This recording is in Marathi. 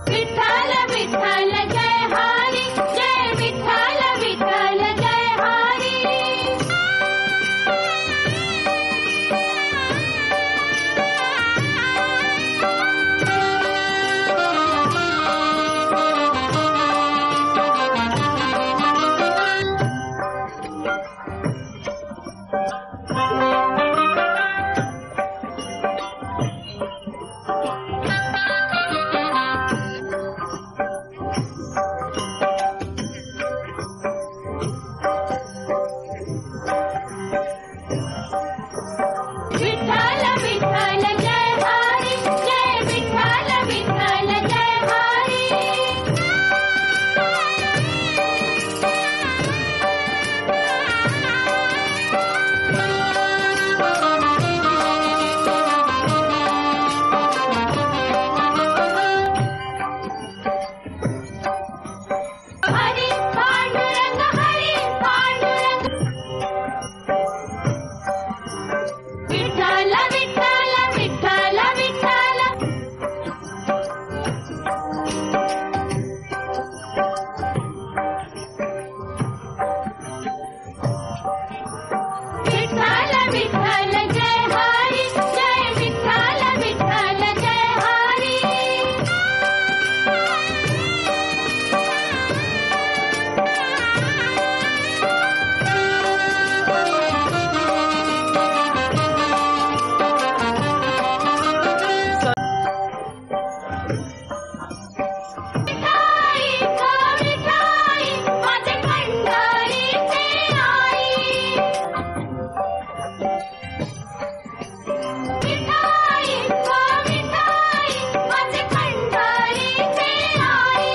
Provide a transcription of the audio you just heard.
विठ्ठल विठ्ठल जय हरी, जय विठ्ठल विठ्ठल जय हरी। विठ्ठल विठ्ठल जय हरी, जय विठ्ठल विठ्ठल जय हरी। हरी पांडुरंग, हरी पांडुरंग। विठ्ठल विठ्ठल विठ्ठल विठ्ठल। विठ्ठल विठ्ठल जय हरी, जय विठ्ठल विठ्ठल जय हरी। मिठाई गो मिठाई, माझे पंढरीचे आई। मिठाई गो मिठाई, माझे पंढरीचे आई।